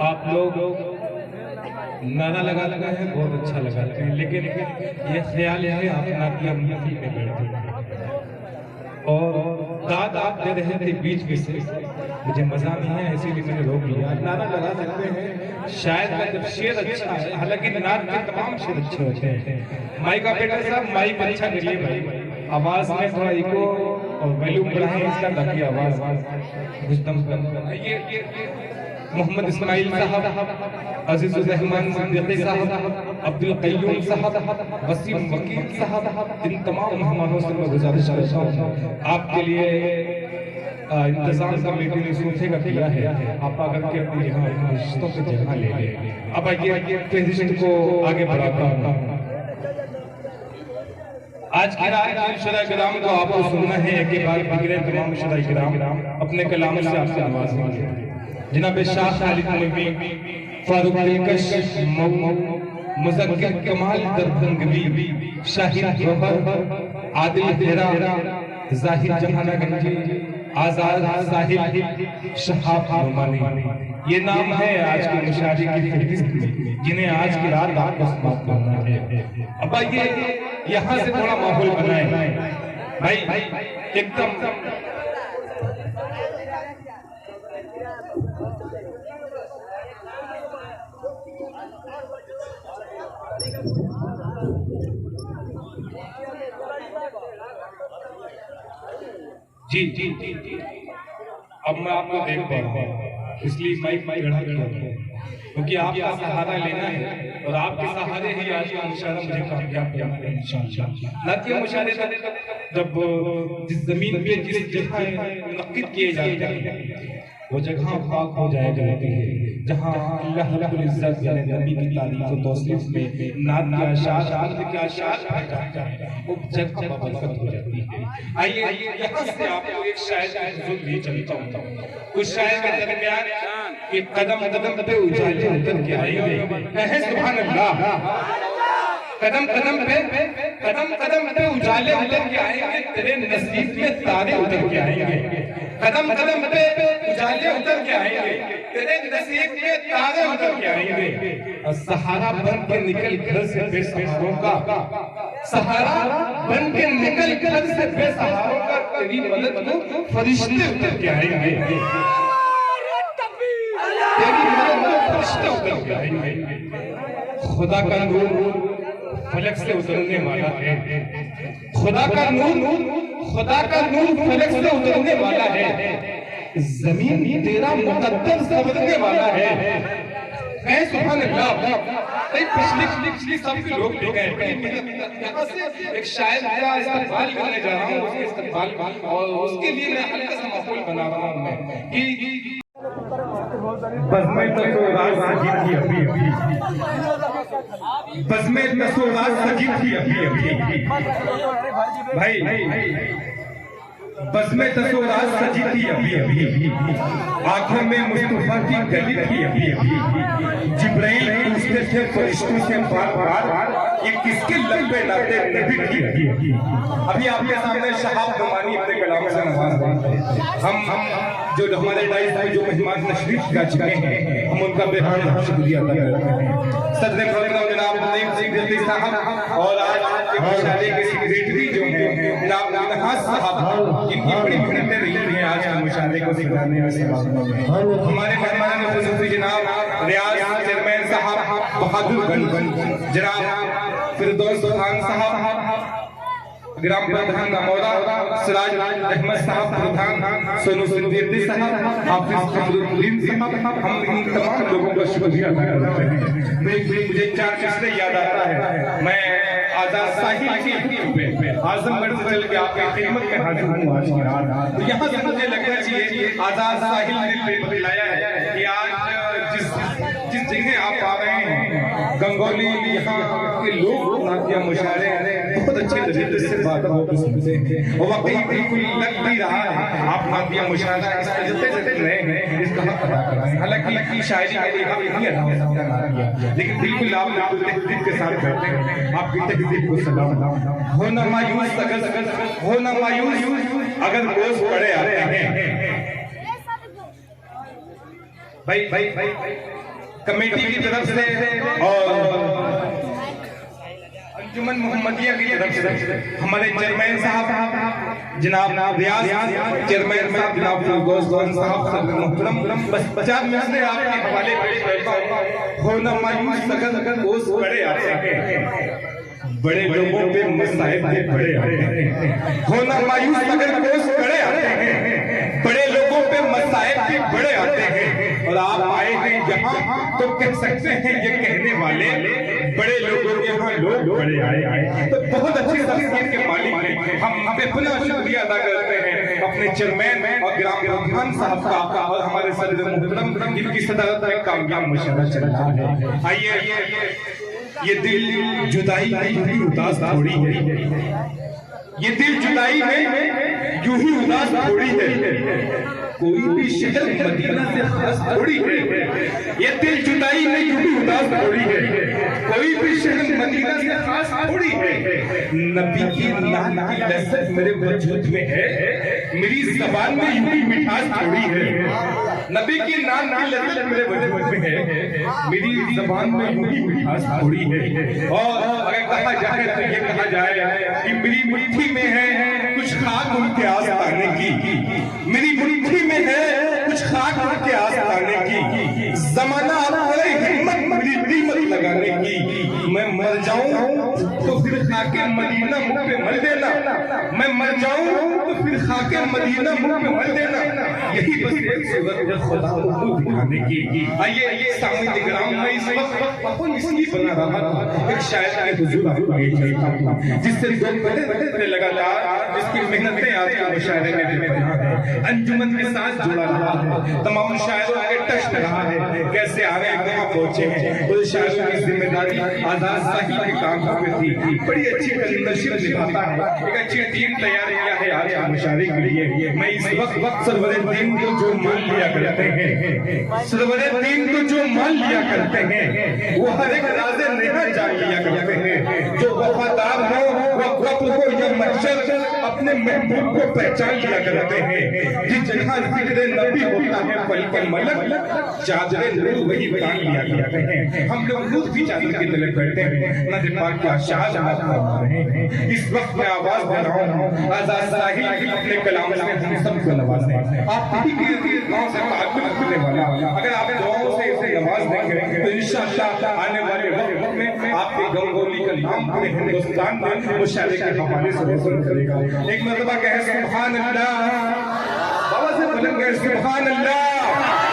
آپ لوگ نعرہ لگا ہے بہت اچھا لگاتے ہیں، لیکن یہ خیال ہے آپ نعتیہ محفل میں بیٹھے اور داد آپ دے رہے تھے بیچ میں سے، مجھے مزہ نہیں ہے اسی لیے میں نے روک لیا۔ نعرہ لگا سکتے ہیں، شاید مطلب شعر اچھا ہے، حالانکہ نعت کے تمام شعر اچھے ہوتے ہیں۔ مائک آپریٹر صاحب مائک اچھا کریے بھائی، آواز میں تھوڑا ایکو اور ویلیوم بڑھائیں اس کا تاکہ آواز کچھ دم یہ محمد اسماعیل صاحب، عزیز الرحمان صدیقی صاحب، عبدالقیوم صاحب، وسیم وکیل صاحب، ان تمام مہمانوں سے میں گزارش کرتا ہوں آپ کے لیے انتظام کمیٹی نے سوچے کا کیا ہے، آپ آگر کے اپنی یہاں نشستوں پہ جگہ لے لیں۔ اب آئیے پریزیڈنٹ کو آگے بڑھاتا ہوں۔ آج کی رات شرع کرام کو آپ کو سننا ہے، ایک بار بگرے تمام شرع کرام اپنے کلام سے آپ سے نوازیں گے۔ جناب شاہ خالد موئی، فاروق دلکش مو، مذکر کمال دردنگوی، شاہد جوہر، عادل ہیرا، ظاہر جہانہ گنجی، آزاد صاحب، شہاب نعمانی، یہ نام ہے آج کے مشاہدے کی فہرست میں جنہیں آج کی رات آپ کو سماعت کرنا ہے۔ اب آئیے یہاں سے تھوڑا ماحول بنائیں بھائی، ایک دم جی اب میں آپ کو دیکھ پا رہا ہوں، اس لیے مائک گڑھا کیا کیونکہ آپ کا سہارا لینا ہے اور آپ کے سہارے ہی آج کا مشاہدہ مجھے کامیاب کرنا ہے انشاءاللہ۔ نعتیہ مشاہدے جب جس زمین پہ جس جگہ منعقد کیے جاتے ہیں وہ جگہ پاک ہو جائے جاتی ہے، جہاں اللہ رب العزت یعنی نبی کی تعریف و توصیف میں نعت کے اشعار، عقد کے اشعار پڑھے جاتے ہیں، وہ جگہ بابرکت ہو جاتی ہے۔ آئیے یہاں سے آپ کو ایک شاعر کا حضور بھی چلتا ہوں، اس شاعر کا درمیان کہ قدم قدم پہ اجالے اتر کے آئیں گے، سبحان اللہ، قدم قدم پہ اجالے اتر کے آئیں گے، تیرے نصیب میں تارے اتر کے آئیں گے، قدم قدم پہ اجالے اتر کے آئیں گے، تیرے نصیب میں تارے اتر کے آئیں گے، سہارا بن کے نکل گھر سے بے سہاروں کا، سہارا بن کے نکل گھر سے بے سہاروں کا، تیری مدد کو فرشتے اتر کے آئیں گے، تیری مدد کو فرشتے اتر کے آئیں گے۔ خدا کا نور فلک سے اترنے والا ہے، خدا کا نور فلک سے اترنے والا ہے، زمین تیرا مقدر سمجھنے والا ہے، اے سبحان اللہ۔ پچھلی سب کے لوگ لے گئے، یہاں سے ایک شاعر کا استقبال کرنے جا رہا ہوں، اس کے استقبال اور اس کے لیے میں ہلکا سا ماحول بنا رہا ہوں میں کہ بزمیں تصورات سجی تھی ابھی بزمیں تصورات سجی تھی ابھی بھائی، بزمیں تصورات سجی تھی ابھی آنکھوں میں مصطفیٰ کی گلی تھی ابھی جبرائیل پوچھتے تھے فرشتوں سے بار بار یہ کس کے لب پہ ناتے نبی تھی ابھی آپ کے سامنے شہاب نعمانی اپنے کلام سے نواز رہے ہیں۔ ہم جو ہمارے ڈائز میں جو مہمان تشریف لا چکے ہیں ہم ان کا بے پناہ شکریہ ادا کرتے ہیں۔ صدر پروگرام جناب نعیم صدیقی صاحب اور آج کے مشاہدے کے سیکریٹری جو ہیں جناب نحاس صاحب، جن کی بڑی محنتیں رہی ہیں آج کے مشاہدے کو سکھانے میں ہمارے مہمان خصوصی جناب ریاض چیئرمین صاحب بہادر گنج، جناب فردوس خان صاحب، گرام پردھان نامورا سراج احمد صاحب پردھان، سونو صدیقی صاحب، حافظ قمرالدین صاحب، ہم ان تمام لوگوں کا شکریہ ادا کرتے ہیں۔ مجھے چار چیزیں یاد آتا ہے، میں آزاد ساحل کی اعظم گڑھ سے چل کے آپ کی خدمت میں حاضر ہوں آج کی رات، تو یہاں سے مجھے لگنا چاہیے آزاد ساحل نے بتلایا ہے کہ آج جس جگہ آپ آ رہے ہیں گنگولی، یہاں کے لوگ نعتیہ مشاعرے بہت اچھے طریقے سے بات کو سنتے ہیں، اور واقعی بالکل لگ بھی رہا ہے آپ نعتیہ مشاعرہ اس عزت سے کر رہے ہیں، اس کا حق ادا کر رہے ہیں۔ حالانکہ شاعری کے لیے ہم نہیں ادا کرتے، لیکن بالکل آپ تہذیب کے ساتھ کرتے ہیں، آپ کی تہذیب کو سلام۔ ہونا مایوس اگر روز پڑے آتے ہیں، بھائی کمیٹی کی طرف سے اور انجمن محمدیہ کی طرف سے ہمارے چیئرمین صاحب جناب ریاض، چیئرمین صاحب جناب فردوس خان صاحب محترم، بس 50 منٹ سے آپ کے حوالے پیش ہونا مایوس اگر اس بڑے آتے ہیں، بڑے لوگوں پہ مصائب کے بڑے آتے ہیں، ہونا مایوس اگر اس بڑے آتے ہیں، بڑے لوگوں پہ مصائب کے بڑے آتے ہیں، اور آپ آئے ہیں یہاں تو کہہ سکتے ہیں یہ کہنے والے بڑے لوگوں کے ہاں لوگ بڑے آئے، تو بہت اچھی شخصیت کے مالک ہیں، ہم اپنا شکریہ ادا کرتے ہیں اپنے چیئرمین اور گرام پردھان صاحب کا، اور ہمارے صدر محترم جن کی صدارت میں کامیاب مشاہدہ چل رہا ہے۔ آئیے یہ دل جدائی میں یوں ہی اداس تھوڑی ہے، یہ دل جدائی میں یوں ہی اداس تھوڑی ہے، کوئی بھی شہر مدینہ سے خاص تھوڑی ہے، یہ دل جدائی میں یوں ہی اداس تھوڑی ہے، کوئی بھی شہر مدینہ سے خاص تھوڑی ہے، نبی کی نان کی لذت میرے وجود میں ہے، میری زبان میں یوں ہی مٹھاس تھوڑی ہے، نبی کی نان کی لذت میرے وجود میں ہے، میری زبان میں یوں ہی مٹھاس تھوڑی ہے، اور اگر کہا جائے تو یہ کہا جائے کہ میری مٹھی میں ہے کچھ خاک ان کے آستانے کی، میری مٹھی میں ہے کچھ خاک ان کے آستانے کی، زمانہ آئے ہمت میری قیمت لگانے کی، میں مر جاؤں تو پھر خاک مدینہ منہ پہ مل دینا، میں مر جاؤں تو پھر خاک مدینہ منہ پہ مل دینا، یہی بس ایک صورت ہے خدا کو دکھانے کی۔ آئیے سامنے گرام میں اس وقت اس کی بنا رہا تھا ایک شاعر کے حضور آپ کو یہ چاہتا ہوں جس سے دو بڑے لگاتار جس کی محنتیں آج کے مشاعرے میں دے رہا ہے، انجمن کے ساتھ جڑا رہا ہے، تمام شاعروں کے ٹچ رہا ہے، کیسے آگے کہاں پہنچے ہیں، اس شاعروں کی ذمہ داری آزاد ساحل کے کام پہ تھی، بڑی اچھی کلندرشپ نبھاتا ہے، ایک اچھی ٹیم تیار کیا ہے آج کے مشاعرے کے لیے۔ میں اس وقت سرور دین کو جو مان لیا کرتے ہیں، سرور دین کو جو مان لیا کرتے ہیں، وہ ہر ایک راز نہا جان لیا کرتے ہیں، جو وفادار ہو وہ وقت کو یا محشر اپنے محبوب کو پہچان لیا کرتے ہیں، جس جگہ ذکر نبی ہوتا ہے فلک ملک چادر نور وہی تان لیا کرتے ہیں۔ ہم لوگ خود بھی چادر کی طلب کرتے ہیں، نظر پاک کے اشعار آپ فرما رہے ہیں۔ اس وقت میں آواز دے رہا ہوں آزاد ساحل کی اپنے کلام سے ہم سب کو نوازیں، آپ ہی کی گاؤں سے تعلق رکھنے والا، اگر آپ دعاؤں سے اسے نواز دیں گے تو انشاءاللہ آنے والے وقت میں آپ کے گنگولی کا نام پورے ہندوستان میں مشاعرے کے حوالے سے روشن کرے گا۔ ایک مرتبہ کہے سبحان اللہ، بابا سے بلند کہے سبحان اللہ۔